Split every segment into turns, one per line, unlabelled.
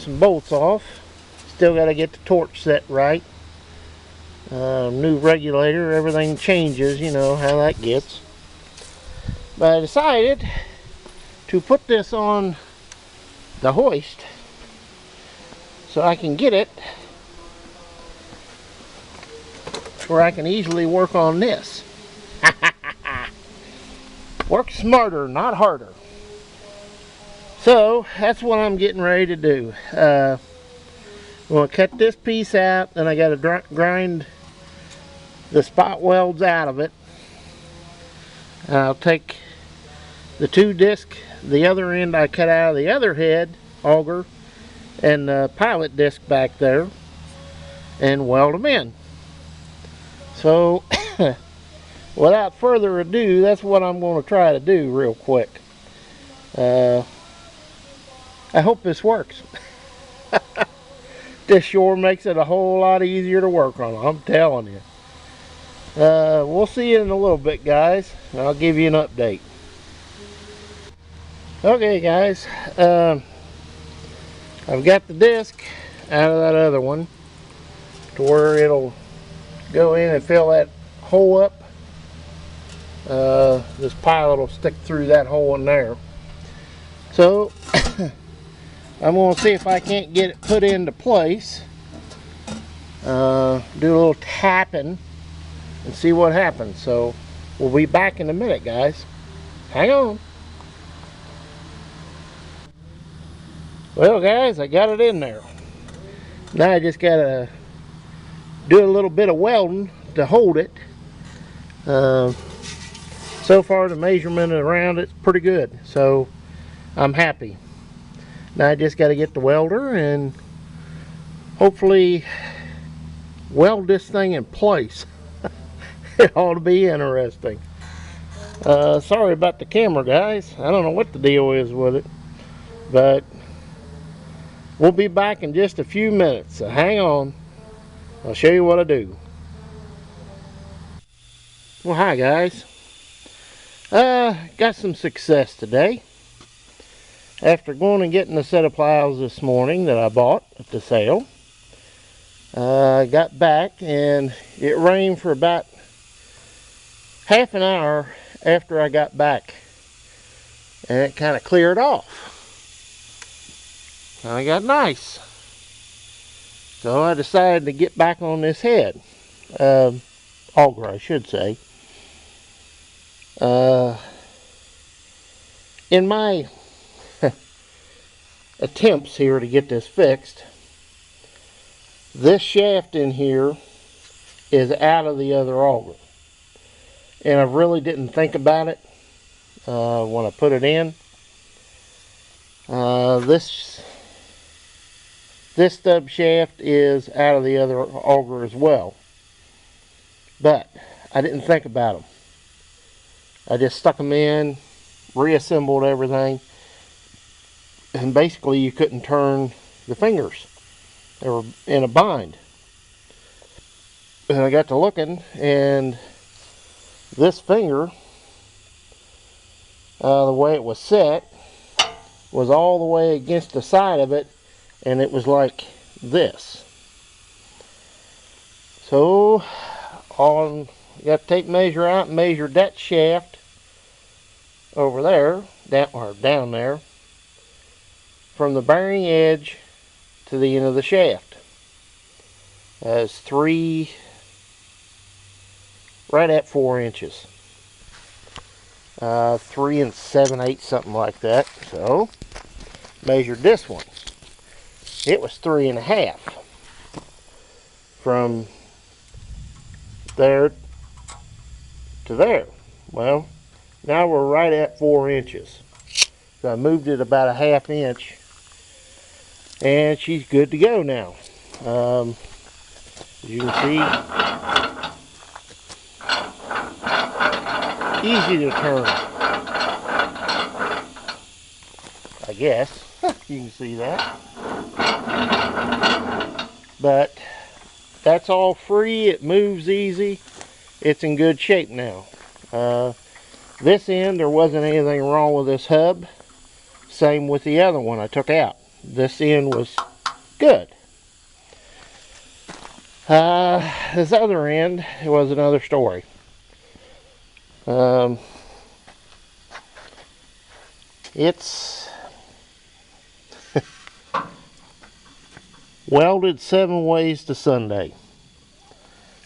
some bolts off. Still got to get the torch set right. New regulator, everything changes, you know how that gets. But I decided to put this on the hoist so I can get it where I can easily work on this. Work smarter, not harder. So that's what I'm getting ready to do. I'm going to cut this piece out, then I got to grind the spot welds out of it. I'll take the 2 disc, the other end I cut out of the other head, auger, and the pilot disc back there, and weld them in. So without further ado, that's what I'm going to try to do real quick. I hope this works. This sure makes it a whole lot easier to work on, I'm telling you. We'll see you in a little bit, guys. I'll give you an update. Okay, guys, I've got the disc out of that other one to where it'll go in and fill that hole up. This pilot will stick through that hole in there. So I'm going to see if I can't get it put into place. Do a little tapping and see what happens. So we'll be back in a minute, guys. Hang on. Well, guys, I got it in there. Now I just gotta do a little bit of welding to hold it. So far the measurement around it's pretty good, so I'm happy. Now I just got to get the welder and hopefully weld this thing in place. It ought to be interesting. Sorry about the camera, guys. I don't know what the deal is with it, but we'll be back in just a few minutes, so hang on. I'll show you what I do. Well, hi guys. Got some success today. After going and getting a set of plows this morning that I bought at the sale, I got back and it rained for about half an hour after I got back, and it kind of cleared off. I got nice. So I decided to get back on this head. Auger, I should say. In my attempts here to get this fixed, this shaft in here is out of the other auger. And I really didn't think about it when I put it in. This stub shaft is out of the other auger as well. But I didn't think about them. I just stuck them in, reassembled everything, and basically you couldn't turn the fingers. They were in a bind. And I got to looking, and this finger, the way it was set, was all the way against the side of it, and it was like this. So you got to take measure out and measure that shaft over there, down there, from the bearing edge to the end of the shaft. That's right at 4 inches. 3 7/8, something like that. So measured this one. It was 3 1/2 from there to there. Well, now we're right at 4 inches. So I moved it about a 1/2 inch, and she's good to go now. As you can see, easy to turn, I guess. You can see that. But that's all free. It moves easy. It's in good shape now. This end, there wasn't anything wrong with this hub. Same with the other one I took out. This end was good. This other end, it was another story. It's welded 7 ways to Sunday,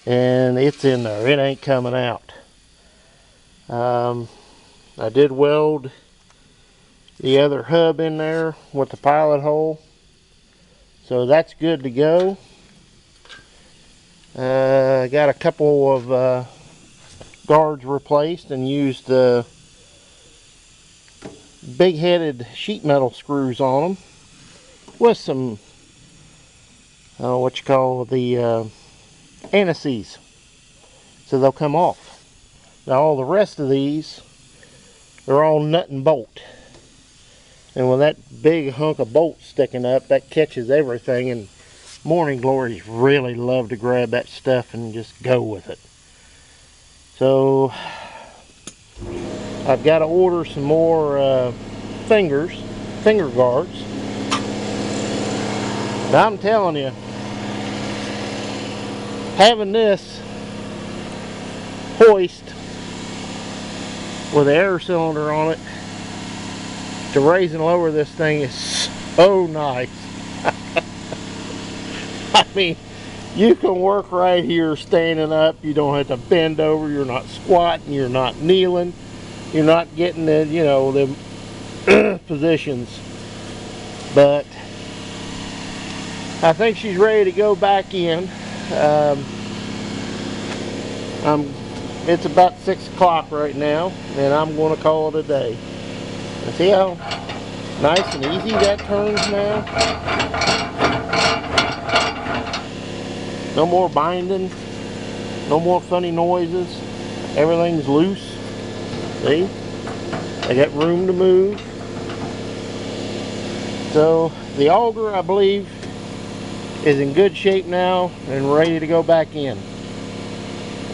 and it's in there. It ain't coming out. I did weld the other hub in there with the pilot hole, so that's good to go. I got a couple of guards replaced and used the big-headed sheet metal screws on them with some what you call the antices, so they'll come off. Now all the rest of these are all nut and bolt, and with that big hunk of bolt sticking up, that catches everything, and morning glories really love to grab that stuff and just go with it. So I've got to order some more finger guards. Now I'm telling you, having this hoist with the air cylinder on it to raise and lower this thing is so nice. I mean, you can work right here standing up. You don't have to bend over. You're not squatting. You're not kneeling. You're not getting the, you know, the positions. But I think she's ready to go back in. It's about 6 o'clock right now, and I'm going to call it a day. And see how nice and easy that turns now? No more binding, no more funny noises. Everything's loose. See? I got room to move. So the auger, I believe, is in good shape now and ready to go back in.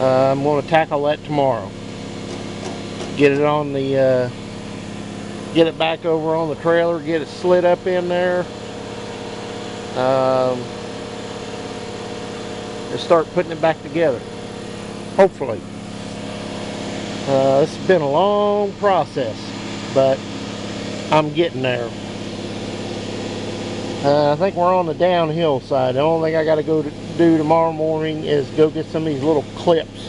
I'm going to tackle that tomorrow. Get it on the, get it back over on the trailer, get it slid up in there, and start putting it back together. Hopefully. This has been a long process, but I'm getting there. I think we're on the downhill side. The only thing I got to go do tomorrow morning is go get some of these little clips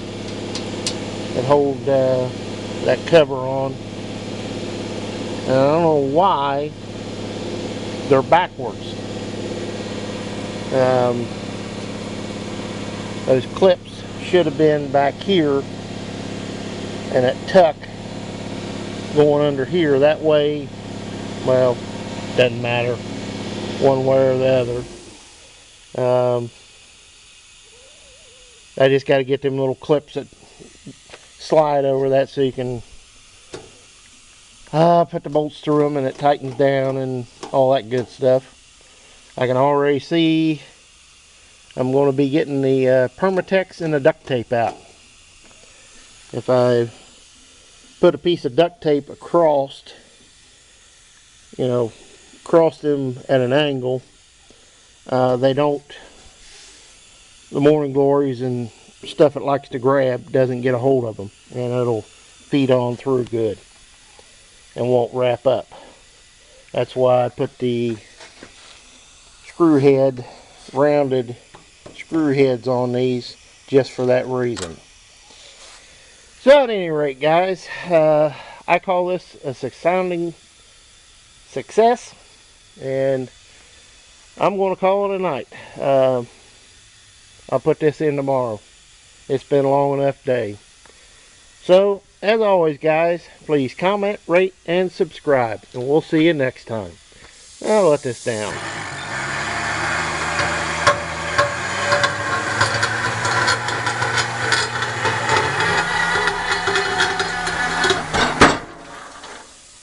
that hold that cover on. And I don't know why they're backwards. Those clips should have been back here and that tuck going under here. That way, well, doesn't matter one way or the other. I just got to get them little clips that slide over that so you can put the bolts through them and it tightens down and all that good stuff. I can already see I'm going to be getting the Permatex and the duct tape out. If I put a piece of duct tape across, you know, cross them at an angle, they don't, the morning glories and stuff it likes to grab doesn't get a hold of them, and it'll feed on through good and won't wrap up. That's why I put the screw head, rounded screw heads on these, just for that reason. So at any rate, guys, I call this a sounding success, and I'm going to call it a night. I'll put this in tomorrow. It's been a long enough day. So, as always, guys, please comment, rate, and subscribe, and we'll see you next time. I'll let this down.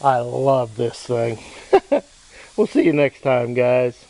I love this thing. We'll see you next time, guys.